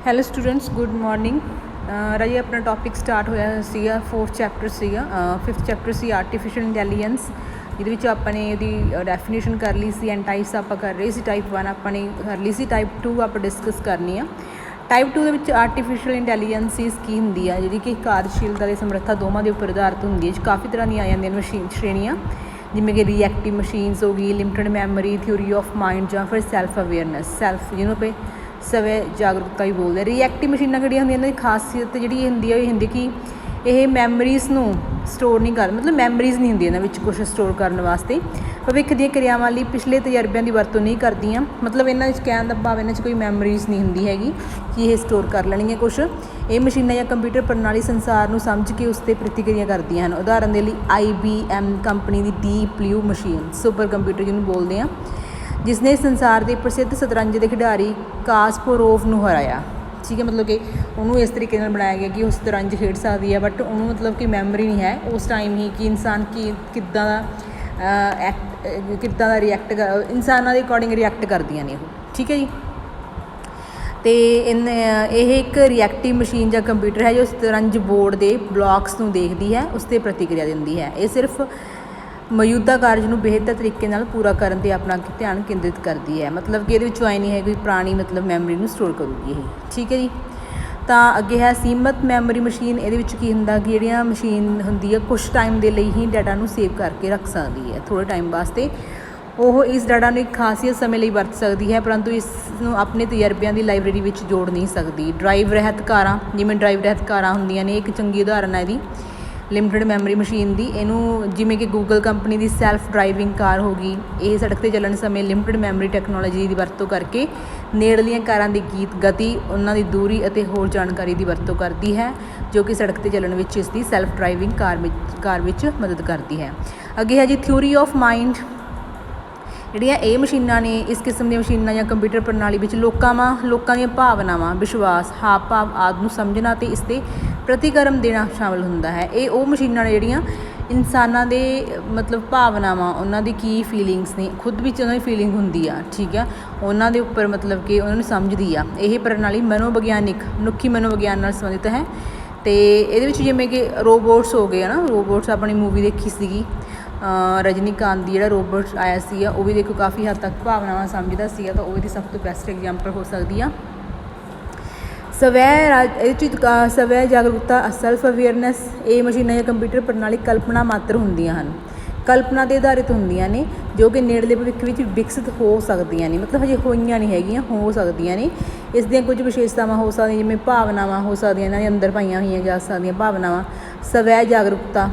Hello students, good morning. ਰਾਜੇ ਆਪਣਾ topic start ਹੋਇਆ ਸੀਗਾ, 4th ਚੈਪਟਰ ਸੀਗਾ। 5th ਚੈਪਟਰ ਸੀ ਆਰਟੀਫਿਸ਼ੀਅਲ ਇੰਟੈਲੀਜੈਂਸ, ਜਿਹਦੇ ਵਿੱਚ ਆਪਾਂ ਨੇ ਇਹਦੀ ਡੈਫੀਨੇਸ਼ਨ ਕਰ ਲਈ ਸੀ ਐਂਡ ਟਾਈਪਸ ਆਪਾਂ ਕਰ ਰਹੇ ਸੀ। ਟਾਈਪ 1 ਆਪਾਂ ਨੇ ਕਰ ਲਈ ਸੀ, ਟਾਈਪ 2 ਆਪਾਂ ਡਿਸਕਸ ਕਰਨੀ ਆ। ਟਾਈਪ 2 ਦੇ ਵਿੱਚ ਆਰਟੀਫਿਸ਼ੀਅਲ ਇੰਟੈਲੀਜੈਂਸ ਕੀ ਹੁੰਦੀ ਆ, ਜਿਹੜੀ ਕਿ ਕਾਰਜਸ਼ੀਲਤਾ ਦੇ ਸਮਰੱਥਾ ਦੋਵਾਂ ਦੇ ਉੱਪਰ ਆਧਾਰਿਤ ਹੁੰਦੀ ਹੈ। ਕਾਫੀ ਤਰ੍ਹਾਂ ਦੀਆਂ ਆ ਜਾਂਦੀਆਂ ਨੇ ਸ਼੍ਰੇਣੀਆਂ, ਜਿਵੇਂ ਕਿ ਰਿਐਕਟਿਵ ਮਸ਼ੀਨਸ ਹੋ ਗਈ, limited memory, theory of mind ਜਾਂ ਫਿਰ ਸੈਲਫ ਅਵੇਅਰਨੈਸ, ਜਿਹਨੂੰ ਆਪਾਂ ਸਵੈ ਜਾਗਰੂਕਤਾ ਵੀ ਬੋਲਦੇ ਆ। ਰਿਐਕਟਿਵ ਮਸ਼ੀਨਾਂ ਕਿਹੜੀਆਂ ਹੁੰਦੀਆਂ, ਇਹਨਾਂ ਦੀ ਖਾਸੀਅਤ ਜਿਹੜੀ ਹੁੰਦੀ ਆ ਇਹ ਹੁੰਦੀ ਕਿ ਇਹ ਮੈਮਰੀਜ਼ ਨੂੰ ਸਟੋਰ ਨਹੀਂ ਕਰ, ਮਤਲਬ ਮੈਮਰੀਜ਼ ਨਹੀਂ ਹੁੰਦੀ ਇਹਨਾਂ ਵਿੱਚ ਕੁਛ ਸਟੋਰ ਕਰਨ ਵਾਸਤੇ। ਭਵਿੱਖ ਦੀਆਂ ਕਿਰਿਆਵਾਂ ਲਈ ਪਿਛਲੇ ਤਜਰਬਿਆਂ ਦੀ ਵਰਤੋਂ ਨਹੀਂ ਕਰਦੀਆਂ, ਮਤਲਬ ਇਹਨਾਂ ਵਿੱਚ ਕਹਿਣ ਦਾ ਭਾਵ ਇਹਨਾਂ 'ਚ ਕੋਈ ਮੈਮਰੀਜ਼ ਨਹੀਂ ਹੁੰਦੀ ਹੈਗੀ ਕਿ ਇਹ ਸਟੋਰ ਕਰ ਲੈਣਗੀਆਂ ਕੁਛ। ਇਹ ਮਸ਼ੀਨਾਂ ਜਾਂ ਕੰਪਿਊਟਰ ਪ੍ਰਣਾਲੀ ਸੰਸਾਰ ਨੂੰ ਸਮਝ ਕੇ ਉਸ 'ਤੇ ਪ੍ਰਤੀਕਿਰਿਆ ਕਰਦੀਆਂ ਹਨ। ਉਦਾਹਰਨ ਦੇ ਲਈ IBM ਕੰਪਨੀ ਦੀ deep blue machine, super computer ਜਿਹਨੂੰ ਬੋਲਦੇ ਆ, ਜਿਸ ਨੇ ਸੰਸਾਰ ਦੇ ਪ੍ਰਸਿੱਧ ਸ਼ਤਰੰਜ ਦੇ ਖਿਡਾਰੀ ਕਾਸਪੋਰੋਵ ਨੂੰ ਹਰਾਇਆ। ਠੀਕ ਹੈ, ਮਤਲਬ ਕਿ ਉਹਨੂੰ ਇਸ ਤਰੀਕੇ ਨਾਲ ਬਣਾਇਆ ਗਿਆ ਕਿ ਉਹ ਸ਼ਤਰੰਜ ਖੇਡ ਸਕਦੀ ਹੈ, ਬਟ ਉਹਨੂੰ ਮਤਲਬ ਕਿ ਮੈਮਰੀ ਨਹੀਂ ਹੈ ਉਸ ਟਾਈਮ ਹੀ ਕਿ ਇਨਸਾਨ ਕਿੱਦਾਂ ਦਾ ਰਿਐਕਟ ਇਨਸਾਨਾਂ ਦੇ ਅਕੋਰਡਿੰਗ ਰਿਐਕਟ ਕਰਦੀਆਂ ਨੇ ਉਹ। ਠੀਕ ਹੈ ਜੀ, ਅਤੇ ਇਹ ਇੱਕ ਰਿਐਕਟਿਵ ਮਸ਼ੀਨ ਜਾਂ ਕੰਪਿਊਟਰ ਹੈ ਜੋ ਸ਼ਤਰੰਜ ਬੋਰਡ ਦੇ ਬਲਾਕਸ ਨੂੰ ਦੇਖਦੀ ਹੈ, ਉਸ 'ਤੇ ਪ੍ਰਤੀਕਿਰਿਆ ਦਿੰਦੀ ਹੈ। ਇਹ ਸਿਰਫ ਮੌਜੂਦਾ ਕਾਰਜ ਨੂੰ ਬਿਹਤਰ ਤਰੀਕੇ ਨਾਲ ਪੂਰਾ ਕਰਨ 'ਤੇ ਆਪਣਾ ਧਿਆਨ ਕੇਂਦਰਿਤ ਕਰਦੀ ਹੈ, ਮਤਲਬ ਕਿ ਇਹਦੇ ਵਿੱਚੋਂ ਆਈ ਨਹੀਂ ਹੈ ਕੋਈ ਪੁਰਾਣੀ ਮਤਲਬ ਮੈਮਰੀ ਨੂੰ ਸਟੋਰ ਕਰੂਗੀ ਇਹ। ਠੀਕ ਹੈ ਜੀ, ਤਾਂ ਅੱਗੇ ਹੈ ਸੀਮਤ ਮੈਮਰੀ ਮਸ਼ੀਨ। ਇਹਦੇ ਵਿੱਚ ਕੀ ਹੁੰਦਾ ਕਿ ਜਿਹੜੀਆਂ ਮਸ਼ੀਨ ਹੁੰਦੀ ਹੈ ਕੁਛ ਟਾਈਮ ਦੇ ਲਈ ਹੀ ਡਾਟਾ ਨੂੰ ਸੇਵ ਕਰਕੇ ਰੱਖ ਸਕਦੀ ਹੈ, ਥੋੜ੍ਹੇ ਟਾਈਮ ਵਾਸਤੇ। ਉਹ ਇਸ ਡਾਟਾ ਨੂੰ ਇੱਕ ਖਾਸੀਅਤ ਸਮੇਂ ਲਈ ਵਰਤ ਸਕਦੀ ਹੈ, ਪਰੰਤੂ ਇਸ ਨੂੰ ਆਪਣੇ ਤਜਰਬਿਆਂ ਦੀ ਲਾਇਬ੍ਰੇਰੀ ਵਿੱਚ ਜੋੜ ਨਹੀਂ ਸਕਦੀ। ਡਰਾਈਵ ਰਹਿਤ ਕਾਰਾਂ, ਜਿਵੇਂ ਡਰਾਈਵ ਰਹਿਤ ਕਾਰਾਂ ਹੁੰਦੀਆਂ ਨੇ, ਇੱਕ ਚੰਗੀ ਉਦਾਹਰਨ ਹੈ ਇਹਦੀ ਲਿਮਟਿਡ ਮੈਮਰੀ ਮਸ਼ੀਨ ਦੀ। ਇਹਨੂੰ ਜਿਵੇਂ ਕਿ ਗੂਗਲ ਕੰਪਨੀ ਦੀ ਸੈਲਫ ਡਰਾਈਵਿੰਗ ਕਾਰ ਹੋ ਗਈ, ਇਹ ਸੜਕ 'ਤੇ ਚੱਲਣ ਸਮੇਂ ਲਿਮਟਿਡ ਮੈਮਰੀ ਟੈਕਨੋਲੋਜੀ ਦੀ ਵਰਤੋਂ ਕਰਕੇ ਨੇੜਲੀਆਂ ਕਾਰਾਂ ਦੀ ਗਤੀ, ਉਹਨਾਂ ਦੀ ਦੂਰੀ ਅਤੇ ਹੋਰ ਜਾਣਕਾਰੀ ਦੀ ਵਰਤੋਂ ਕਰਦੀ ਹੈ, ਜੋ ਕਿ ਸੜਕ 'ਤੇ ਚੱਲਣ ਵਿੱਚ ਇਸ ਦੀ ਸੈਲਫ ਡਰਾਈਵਿੰਗ ਕਾਰ ਵਿੱਚ ਮਦਦ ਕਰਦੀ ਹੈ। ਅੱਗੇ ਹੈ ਜੀ ਥਿਊਰੀ ਆਫ ਮਾਈਂਡ। ਜਿਹੜੀਆਂ ਇਹ ਮਸ਼ੀਨਾਂ ਨੇ, ਇਸ ਕਿਸਮ ਦੀਆਂ ਮਸ਼ੀਨਾਂ ਜਾਂ ਕੰਪਿਊਟਰ ਪ੍ਰਣਾਲੀ ਵਿੱਚ ਲੋਕਾਂ ਦੀਆਂ ਭਾਵਨਾਵਾਂ, ਵਿਸ਼ਵਾਸ, ਹਾਵ ਭਾਵ ਆਦਿ ਨੂੰ ਸਮਝਣਾ ਅਤੇ ਇਸ 'ਤੇ ਪ੍ਰਤੀਕਰਮ ਦੇਣਾ ਸ਼ਾਮਿਲ ਹੁੰਦਾ ਹੈ। ਇਹ ਉਹ ਮਸ਼ੀਨਾਂ ਨੇ ਜਿਹੜੀਆਂ ਇਨਸਾਨਾਂ ਦੇ ਮਤਲਬ ਭਾਵਨਾਵਾਂ, ਉਹਨਾਂ ਦੀ ਕੀ ਫੀਲਿੰਗਸ ਨੇ, ਖੁਦ ਵਿੱਚ ਉਹਨਾਂ ਦੀ ਫੀਲਿੰਗ ਹੁੰਦੀ ਆ, ਠੀਕ ਆ, ਉਹਨਾਂ ਦੇ ਉੱਪਰ ਮਤਲਬ ਕਿ ਉਹਨਾਂ ਨੂੰ ਸਮਝਦੀ ਆ। ਇਹ ਪ੍ਰਣਾਲੀ ਮਨੁੱਖੀ ਮਨੋਵਿਗਿਆਨ ਨਾਲ ਸੰਬੰਧਿਤ ਹੈ। ਅਤੇ ਇਹਦੇ ਵਿੱਚ ਜਿਵੇਂ ਕਿ ਰੋਬੋਟਸ ਹੋ ਗਏ ਨਾ, ਰੋਬੋਟਸ ਆਪਣੀ ਮੂਵੀ ਦੇਖੀ ਸੀਗੀ ਰਜਨੀਕਾਂਤ ਦੀ, ਜਿਹੜਾ ਰੋਬੋਟ ਆਇਆ ਸੀਗਾ ਉਹ ਵੀ ਦੇਖੋ ਕਾਫੀ ਹੱਦ ਤੱਕ ਭਾਵਨਾਵਾਂ ਸਮਝਦਾ ਸੀਗਾ, ਤਾਂ ਉਹ ਇਹਦੀ ਸਭ ਤੋਂ ਬੈਸਟ ਐਗਜ਼ਾਮਪਲ ਹੋ ਸਕਦੀ ਆ। ਸਵੈ ਜਾਗਰੂਕਤਾ, ਸੈਲਫ ਅਵੇਅਰਨੈਸ। ਇਹ ਮਸ਼ੀਨਾਂ ਜਾਂ ਕੰਪਿਊਟਰ ਪ੍ਰਣਾਲੀ ਕਲਪਨਾ ਮਾਤਰ ਹੁੰਦੀਆਂ ਹਨ, ਕਲਪਨਾ 'ਤੇ ਆਧਾਰਿਤ ਹੁੰਦੀਆਂ ਨੇ, ਜੋ ਕਿ ਨੇੜਲੇ ਭਵਿੱਖ ਵਿੱਚ ਵਿਕਸਿਤ ਹੋ ਸਕਦੀਆਂ ਨੇ, ਮਤਲਬ ਹਜੇ ਹੋਈਆਂ ਨਹੀਂ ਹੈਗੀਆਂ, ਹੋ ਸਕਦੀਆਂ ਨੇ। ਇਸ ਦੀਆਂ ਕੁਝ ਵਿਸ਼ੇਸ਼ਤਾਵਾਂ ਹੋ ਸਕਦੀਆਂ, ਜਿਵੇਂ ਭਾਵਨਾਵਾਂ ਹੋ ਸਕਦੀਆਂ, ਇਹਨਾਂ ਦੇ ਅੰਦਰ ਪਾਈਆਂ ਹੋਈਆਂ ਜਾ ਸਕਦੀਆਂ ਭਾਵਨਾਵਾਂ। ਸਵੈ ਜਾਗਰੂਕਤਾ,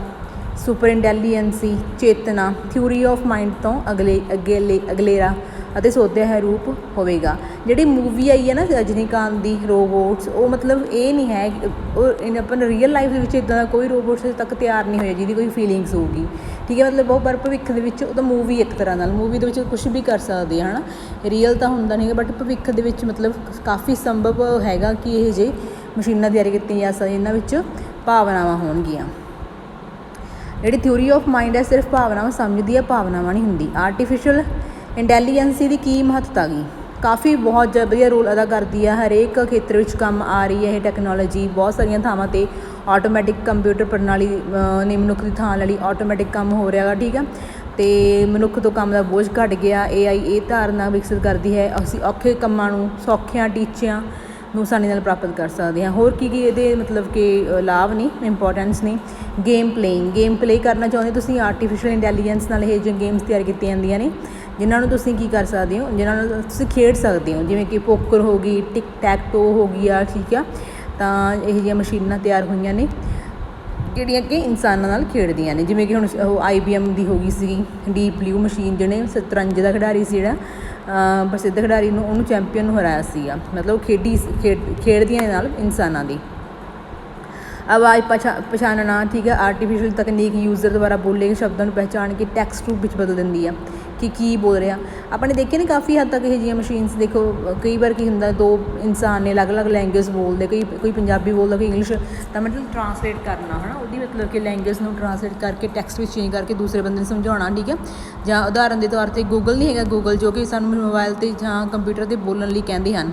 super intelligence, Chetna, theory of mind ਤੋਂ ਅਗਲੇਰਾ ਅਤੇ ਸੋਧਿਆ ਹੈ ਰੂਪ ਹੋਵੇਗਾ। ਜਿਹੜੀ ਮੂਵੀ ਆਈ ਹੈ ਨਾ ਰਜਨੀਕਾਂਤ ਦੀ ਰੋਬੋਟਸ, ਉਹ ਮਤਲਬ ਇਹ ਨਹੀਂ ਹੈ, ਉਹ ਆਪਾਂ ਰੀਅਲ ਲਾਈਫ ਦੇ ਵਿੱਚ ਇੱਦਾਂ ਦਾ ਕੋਈ ਰੋਬੋਟਸ ਅਜੇ ਤੱਕ ਤਿਆਰ ਨਹੀਂ ਹੋਇਆ ਜਿਹਦੀ ਕੋਈ ਫੀਲਿੰਗਸ ਹੋਊਗੀ। ਠੀਕ ਹੈ, ਮਤਲਬ ਉਹ ਪਰ ਭਵਿੱਖ ਦੇ ਵਿੱਚ ਉਹ ਤਾਂ ਮੂਵੀ ਇੱਕ ਤਰ੍ਹਾਂ ਨਾਲ, ਮੂਵੀ ਦੇ ਵਿੱਚ ਕੁਛ ਵੀ ਕਰ ਸਕਦੇ ਆ, ਹੈ ਨਾ, ਰੀਅਲ ਤਾਂ ਹੁੰਦਾ ਨਹੀਂ, ਬਟ ਭਵਿੱਖ ਦੇ ਵਿੱਚ ਮਤਲਬ ਕਾਫੀ ਸੰਭਵ ਹੈਗਾ ਕਿ ਇਹ ਜਿਹੇ ਮਸ਼ੀਨਾਂ ਤਿਆਰ ਕੀਤੀਆਂ ਜਾ ਸਕਦੀਆਂ ਇਹਨਾਂ ਵਿੱਚ ਭਾਵਨਾਵਾਂ ਹੋਣਗੀਆਂ। ਜਿਹੜੀ ਥਿਊਰੀ ਆਫ ਮਾਈਂਡ ਹੈ ਸਿਰਫ ਭਾਵਨਾਵਾਂ ਸਮਝਦੀ ਹੈ, ਭਾਵਨਾਵਾਂ ਨਹੀਂ ਹੁੰਦੀ। ਆਰਟੀਫਿਸ਼ੀਅਲ ਇੰਟੈਲੀਜੈਂਸੀ ਦੀ ਕੀ ਮਹੱਤਤਾ ਗੀ, ਕਾਫੀ ਬਹੁਤ ਵਧੀਆ ਰੋਲ ਅਦਾ ਕਰਦੀ ਹੈ, ਹਰੇਕ ਖੇਤਰ ਵਿੱਚ ਕੰਮ ਆ ਰਹੀ ਹੈ ਇਹ ਟੈਕਨੋਲੋਜੀ। ਬਹੁਤ ਸਾਰੀਆਂ ਥਾਵਾਂ 'ਤੇ ਆਟੋਮੈਟਿਕ ਕੰਪਿਊਟਰ ਪ੍ਰਣਾਲੀ ਨੇ ਮਨੁੱਖ ਦੀ ਥਾਂ ਲੈ ਲਈ, ਆਟੋਮੈਟਿਕ ਕੰਮ ਹੋ ਰਿਹਾ ਗਾ। ਠੀਕ ਆ, ਅਤੇ ਮਨੁੱਖ ਤੋਂ ਕੰਮ ਦਾ ਬੋਝ ਘੱਟ ਗਿਆ। AI ਇਹ ਧਾਰਨਾ ਵਿਕਸਿਤ ਕਰਦੀ ਹੈ ਅਸੀਂ ਔਖੇ ਕੰਮਾਂ ਨੂੰ ਸੌਖਿਆਂ ਟੀਚਿਆਂ ਨੂੰ ਆਸਾਨੀ ਨਾਲ ਪ੍ਰਾਪਤ ਕਰ ਸਕਦੇ ਹਾਂ। ਹੋਰ ਕੀ ਇਹਦੇ ਮਤਲਬ ਕਿ ਲਾਭ ਨੇ, ਇੰਪੋਰਟੈਂਸ ਨੇ। ਗੇਮ ਪਲੇ ਕਰਨਾ ਚਾਹੁੰਦੇ ਤੁਸੀਂ, ਆਰਟੀਫਿਸ਼ੀਅਲ ਇੰਟੈਲੀਜੈਂਸ ਨਾਲ ਇਹ ਜਿਹੇ ਗੇਮਸ ਤਿਆਰ ਕੀਤੀਆਂ ਜਾਂਦੀਆਂ ਨੇ ਜਿਨ੍ਹਾਂ ਨੂੰ ਤੁਸੀਂ ਕੀ ਕਰ ਸਕਦੇ ਹੋ, ਜਿਨ੍ਹਾਂ ਨਾਲ ਤੁਸੀਂ ਖੇਡ ਸਕਦੇ ਹੋ, ਜਿਵੇਂ ਕਿ ਪੋਕਰ ਹੋ ਗਈ, ਟਿਕ ਟੈਕ ਟੋ ਹੋ ਗਈ ਆ। ਠੀਕ ਆ, ਤਾਂ ਇਹੋ ਜਿਹੀਆਂ ਮਸ਼ੀਨਾਂ ਤਿਆਰ ਹੋਈਆਂ ਨੇ ਜਿਹੜੀਆਂ ਕਿ ਇਨਸਾਨਾਂ ਨਾਲ ਖੇਡਦੀਆਂ ਨੇ। ਜਿਵੇਂ ਕਿ ਹੁਣ ਉਹ IBM ਦੀ ਹੋ ਗਈ ਸੀਗੀ ਡੀਪ ਬਲੂ ਮਸ਼ੀਨ, ਜਿਹਨੇ ਸ਼ਤਰੰਜ ਦਾ ਖਿਡਾਰੀ ਸੀ ਜਿਹੜਾ ਪ੍ਰਸਿੱਧ ਖਿਡਾਰੀ ਨੂੰ, ਉਹਨੂੰ ਚੈਂਪੀਅਨ ਨੂੰ ਹਰਾਇਆ ਸੀਗਾ, ਮਤਲਬ ਖੇਡਦੀਆਂ ਨਾਲ ਇਨਸਾਨਾਂ ਦੀ। ਆਵਾਜ਼ ਪਛਾਣਨਾ, ਠੀਕ ਹੈ, ਆਰਟੀਫਿਸ਼ੀਅਲ ਤਕਨੀਕ ਯੂਜ਼ਰ ਦੁਆਰਾ ਬੋਲੇ ਗਏ ਸ਼ਬਦਾਂ ਨੂੰ ਪਹਿਚਾਣ ਕੇ ਟੈਕਸਟ ਰੂਪ ਵਿੱਚ ਬਦਲ ਦਿੰਦੀ ਆ ਕਿ ਕੀ ਬੋਲ ਰਿਹਾ। ਆਪਾਂ ਨੇ ਦੇਖਿਆ ਨਾ ਕਾਫੀ ਹੱਦ ਤੱਕ ਇਹ ਜਿਹੀਆਂ ਮਸ਼ੀਨਸ, ਦੇਖੋ ਕਈ ਵਾਰ ਕੀ ਹੁੰਦਾ, ਦੋ ਇਨਸਾਨ ਨੇ ਅਲੱਗ-ਅਲੱਗ ਲੈਂਗੁਏਜ ਬੋਲਦੇ, ਕੋਈ ਪੰਜਾਬੀ ਬੋਲਦਾ, ਕੋਈ ਇੰਗਲਿਸ਼, ਤਾਂ ਮਤਲਬ ਟਰਾਂਸਲੇਟ ਕਰਨਾ, ਹੈ ਨਾ, ਉਹਦੀ ਮਤਲਬ ਕਿ ਲੈਂਗੁਏਜ ਨੂੰ ਟਰਾਂਸਲੇਟ ਕਰਕੇ ਟੈਕਸਟ ਵਿੱਚ ਚੇਂਜ ਕਰਕੇ ਦੂਸਰੇ ਬੰਦੇ ਨੂੰ ਸਮਝਾਉਣਾ। ਠੀਕ ਹੈ, ਜਾਂ ਉਦਾਹਰਨ ਦੇ ਤੌਰ 'ਤੇ ਗੂਗਲ ਨਹੀਂ ਹੈਗਾ, ਗੂਗਲ ਜੋ ਕਿ ਸਾਨੂੰ ਮੋਬਾਇਲ 'ਤੇ ਜਾਂ ਕੰਪਿਊਟਰ 'ਤੇ ਬੋਲਣ ਲਈ ਕਹਿੰਦੇ ਹਨ।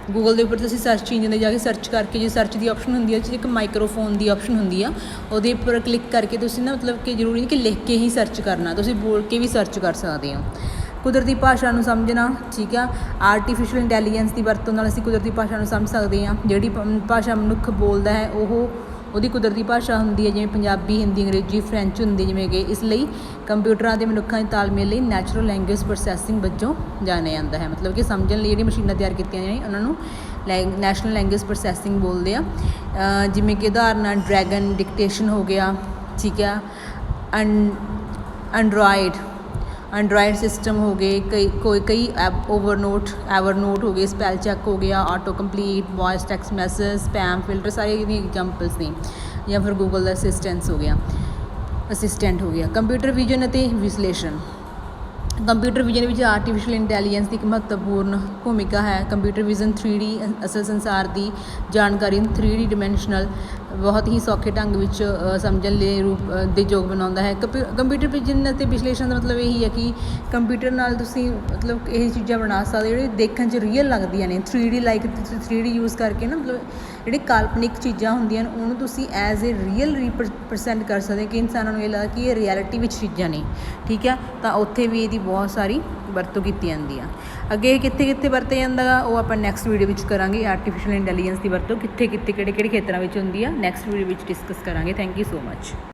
ਗੂਗਲ ਦੇ ਉੱਪਰ ਤੁਸੀਂ ਸਰਚ ਇੰਜਨ 'ਤੇ ਜਾ ਕੇ ਸਰਚ ਕਰਕੇ, ਜੇ ਸਰਚ ਦੀ ਆਪਸ਼ਨ ਹੁੰਦੀ ਹੈ, ਇੱਕ ਮਾਈਕਰੋਫੋਨ ਦੀ ਆਪਸ਼ਨ ਹੁੰਦੀ ਆ, ਉਹਦੇ ਉੱਪਰ ਕਲਿੱਕ ਕਰਕੇ ਤੁਸੀਂ ਨਾ ਮਤਲਬ ਕਿ ਜ਼ਰੂਰੀ ਨਹੀਂ ਕਿ ਲਿਖ ਕੇ ਹੀ ਸਰਚ ਕਰਨਾ, ਤੁਸੀਂ ਬੋਲ ਕੇ ਵੀ ਸਰਚ ਕਰ ਸਕਦੇ ਹੋ। ਕੁਦਰਤੀ ਭਾਸ਼ਾ ਨੂੰ ਸਮਝਣਾ, ਠੀਕ ਆ। ਆਰਟੀਫਿਸ਼ੀਅਲ ਇੰਟੈਲੀਜੈਂਸ ਦੀ ਵਰਤੋਂ ਨਾਲ ਅਸੀਂ ਕੁਦਰਤੀ ਭਾਸ਼ਾ ਨੂੰ ਸਮਝ ਸਕਦੇ ਹਾਂ। ਜਿਹੜੀ ਭਾਸ਼ਾ ਮਨੁੱਖ ਬੋਲਦਾ ਹੈ ਉਹਦੀ ਕੁਦਰਤੀ ਭਾਸ਼ਾ ਹੁੰਦੀ ਹੈ, ਜਿਵੇਂ ਪੰਜਾਬੀ, ਹਿੰਦੀ, ਅੰਗਰੇਜ਼ੀ, ਫਰੈਂਚ ਹੁੰਦੀ ਜਿਵੇਂ ਕਿ। ਇਸ ਲਈ ਕੰਪਿਊਟਰਾਂ ਦੇ ਮਨੁੱਖਾਂ ਦੇ ਤਾਲਮੇਲ ਲਈ ਨੈਚੁਰਲ ਲੈਂਗੁਏਜ ਪ੍ਰੋਸੈਸਿੰਗ ਵਜੋਂ ਜਾਣਿਆ ਜਾਂਦਾ ਹੈ। ਮਤਲਬ ਕਿ ਸਮਝਣ ਲਈ ਜਿਹੜੀ ਮਸ਼ੀਨਾਂ ਤਿਆਰ ਕੀਤੀਆਂ ਜਾਂਦੀਆਂ ਉਹਨਾਂ ਨੂੰ ਨੈਸ਼ਨਲ ਲੈਂਗੁਏਜ ਪ੍ਰੋਸੈਸਿੰਗ ਬੋਲਦੇ ਆ। ਜਿਵੇਂ ਕਿ ਉਦਾਹਰਨਾਂ ਡਰੈਗਨ ਡਿਕਟੇਸ਼ਨ ਹੋ ਗਿਆ, ਠੀਕ ਆ। ਐਂਡਰਾਇਡ ਸਿਸਟਮ ਹੋ ਗਏ, ਕਈ ਐਵਰਨੋਟ ਹੋ ਗਏ, ਸਪੈਲ ਚੈੱਕ ਹੋ ਗਿਆ, auto complete, voice text message, spam filter, ਸਾਰੇ ਇਹਦੀਆਂ ਐਗਜ਼ਾਮਪਲਸ ਨੇ। ਜਾਂ ਫਿਰ ਗੂਗਲ ਦਾ ਅਸਿਸਟੈਂਟ ਹੋ ਗਿਆ। ਕੰਪਿਊਟਰ ਵਿਜ਼ਨ ਅਤੇ ਵਿਸ਼ਲੇਸ਼ਣ। ਕੰਪਿਊਟਰ ਵਿਜ਼ਨ ਵਿੱਚ ਆਰਟੀਫਿਸ਼ੀਅਲ ਇੰਟੈਲੀਜੈਂਸ ਦੀ ਇੱਕ ਮਹੱਤਵਪੂਰਨ ਭੂਮਿਕਾ ਹੈ। ਕੰਪਿਊਟਰ ਵਿਜ਼ਨ 3D ਅਸਲ ਸੰਸਾਰ ਦੀ ਜਾਣਕਾਰੀ ਨੂੰ 3D ਡਿਮੈਂਸ਼ਨਲ ਬਹੁਤ ਹੀ ਸੌਖੇ ਢੰਗ ਵਿੱਚ ਸਮਝਣ ਲਈ ਰੂਪ ਦੇ ਯੋਗ ਬਣਾਉਂਦਾ ਹੈ। ਕੰਪਿਊਟਰ ਵਿਜ਼ਨ ਅਤੇ ਵਿਸ਼ਲੇਸ਼ਣ ਦਾ ਮਤਲਬ ਇਹੀ ਹੈ ਕਿ ਕੰਪਿਊਟਰ ਨਾਲ ਤੁਸੀਂ ਮਤਲਬ ਇਹ ਚੀਜ਼ਾਂ ਬਣਾ ਸਕਦੇ ਜਿਹੜੇ ਦੇਖਣ 'ਚ ਰੀਅਲ ਲੱਗਦੀਆਂ ਨੇ। 3D ਲਾਈਕ 3D ਯੂਜ਼ ਕਰਕੇ ਨਾ ਮਤਲਬ ਜਿਹੜੇ ਕਾਲਪਨਿਕ ਚੀਜ਼ਾਂ ਹੁੰਦੀਆਂ ਨੇ ਉਹਨੂੰ ਤੁਸੀਂ ਐਜ਼ ਏ ਰੀਅਲ ਰੀਪ੍ਰਜੈਂਟ ਕਰ ਸਕਦੇ ਕਿ ਇਨਸਾਨਾਂ ਨੂੰ ਇਹ ਲੱਗਦਾ ਕਿ ਇਹ ਰਿਐਲਿਟੀ ਵਿੱਚ ਚੀਜ਼ਾਂ ਨੇ, ਠੀਕ ਹੈ। ਤਾਂ ਉੱਥੇ ਵੀ ਇਹਦੀ ਬਹੁਤ ਸਾਰੀ ਵਰਤੋਂ ਕੀਤੀ ਜਾਂਦੀ ਆ। ਅੱਗੇ ਕਿੱਥੇ ਵਰਤਿਆ ਜਾਂਦਾ ਗਾ ਉਹ ਆਪਾਂ ਨੈਕਸਟ ਵੀਡੀਓ ਵਿੱਚ ਕਰਾਂਗੇ। ਆਰਟੀਫਿਸ਼ੀਅਲ ਇੰਟੈਲੀਜੈਂਸ ਦੀ ਵਰਤੋਂ ਕਿੱਥੇ ਕਿਹੜੇ ਖੇਤਰਾਂ ਵਿੱਚ ਹੁੰਦੀ ਆ, ਨੈਕਸਟ ਵੀਡੀਓ ਵਿੱਚ ਡਿਸਕਸ ਕਰਾਂਗੇ। Thank you so much.